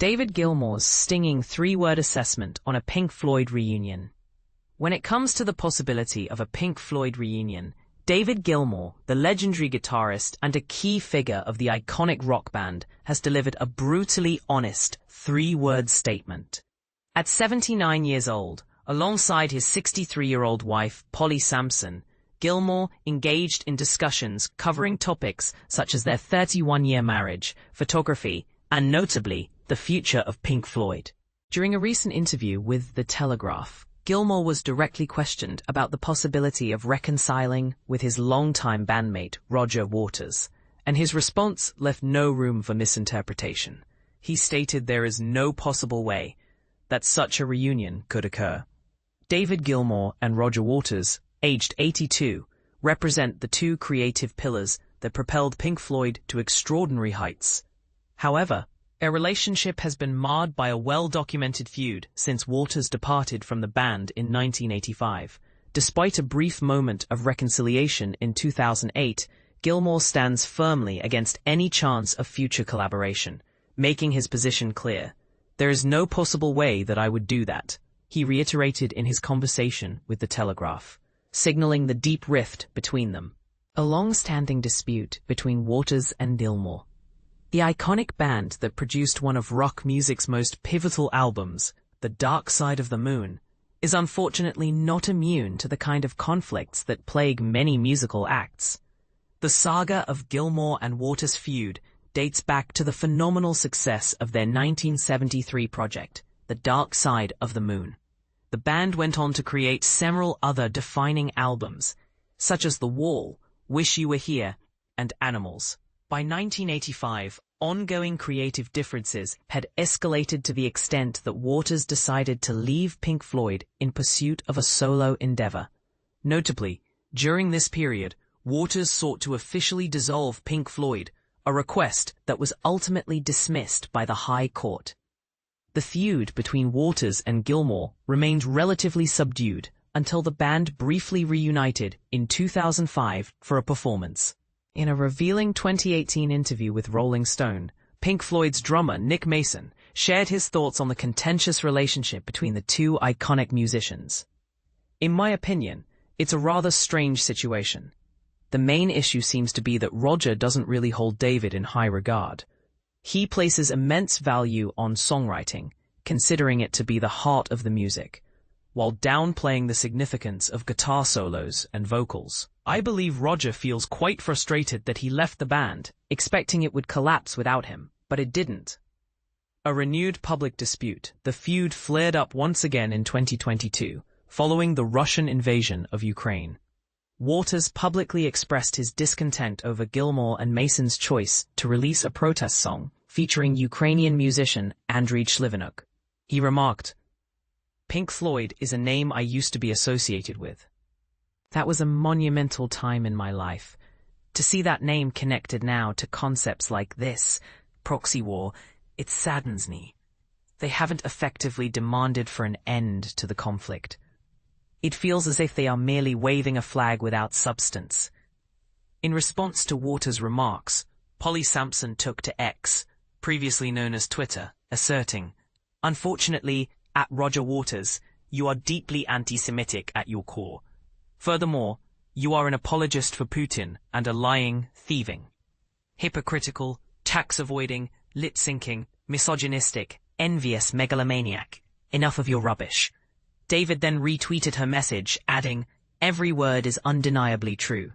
David Gilmour's stinging three-word assessment on a Pink Floyd reunion. When it comes to the possibility of a Pink Floyd reunion, David Gilmour, the legendary guitarist and a key figure of the iconic rock band, has delivered a brutally honest three-word statement. At 79 years old, alongside his 63-year-old wife, Polly Sampson, Gilmour engaged in discussions covering topics such as their 31-year marriage, photography, and notably, the future of Pink Floyd. During a recent interview with The Telegraph, Gilmour was directly questioned about the possibility of reconciling with his longtime bandmate Roger Waters, and his response left no room for misinterpretation. He stated there is no possible way that such a reunion could occur. David Gilmour and Roger Waters, aged 82, represent the two creative pillars that propelled Pink Floyd to extraordinary heights. However, their relationship has been marred by a well-documented feud since Waters departed from the band in 1985. Despite a brief moment of reconciliation in 2008, Gilmour stands firmly against any chance of future collaboration, making his position clear. "There is no possible way that I would do that," he reiterated in his conversation with The Telegraph, signaling the deep rift between them. A long-standing dispute between Waters and Gilmour. The iconic band that produced one of rock music's most pivotal albums, The Dark Side of the Moon, is unfortunately not immune to the kind of conflicts that plague many musical acts. The saga of Gilmour and Waters' feud dates back to the phenomenal success of their 1973 project, The Dark Side of the Moon. The band went on to create several other defining albums, such as The Wall, Wish You Were Here, and Animals. By 1985, ongoing creative differences had escalated to the extent that Waters decided to leave Pink Floyd in pursuit of a solo endeavor. Notably, during this period, Waters sought to officially dissolve Pink Floyd, a request that was ultimately dismissed by the High Court. The feud between Waters and Gilmour remained relatively subdued until the band briefly reunited in 2005 for a performance. In a revealing 2018 interview with Rolling Stone, Pink Floyd's drummer Nick Mason shared his thoughts on the contentious relationship between the two iconic musicians. "In my opinion, it's a rather strange situation. The main issue seems to be that Roger doesn't really hold David in high regard. He places immense value on songwriting, considering it to be the heart of the music, while downplaying the significance of guitar solos and vocals. I believe Roger feels quite frustrated that he left the band, expecting it would collapse without him, but it didn't." A renewed public dispute, the feud flared up once again in 2022, following the Russian invasion of Ukraine. Waters publicly expressed his discontent over Gilmour and Mason's choice to release a protest song featuring Ukrainian musician Andriy Shlivanuk. He remarked, "Pink Floyd is a name I used to be associated with. That was a monumental time in my life. To see that name connected now to concepts like this, proxy war, it saddens me. They haven't effectively demanded for an end to the conflict. It feels as if they are merely waving a flag without substance." In response to Waters' remarks, Polly Sampson took to X, previously known as Twitter, asserting, "Unfortunately, at Roger Waters, you are deeply anti-Semitic at your core. Furthermore, you are an apologist for Putin and a lying, thieving, hypocritical, tax-avoiding, lip-syncing, misogynistic, envious megalomaniac. Enough of your rubbish." David then retweeted her message, adding, "Every word is undeniably true."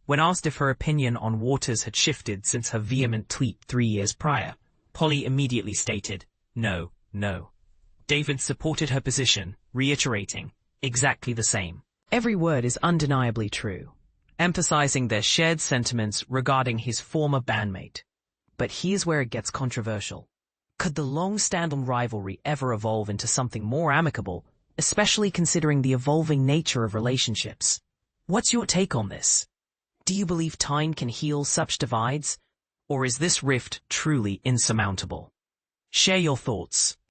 When asked if her opinion on Waters had shifted since her vehement tweet 3 years prior, Polly immediately stated, "No, no." David supported her position, reiterating, "Exactly the same. Every word is undeniably true," emphasizing their shared sentiments regarding his former bandmate. But here's where it gets controversial. Could the long-standing rivalry ever evolve into something more amicable, especially considering the evolving nature of relationships? What's your take on this? Do you believe time can heal such divides? Or is this rift truly insurmountable? Share your thoughts.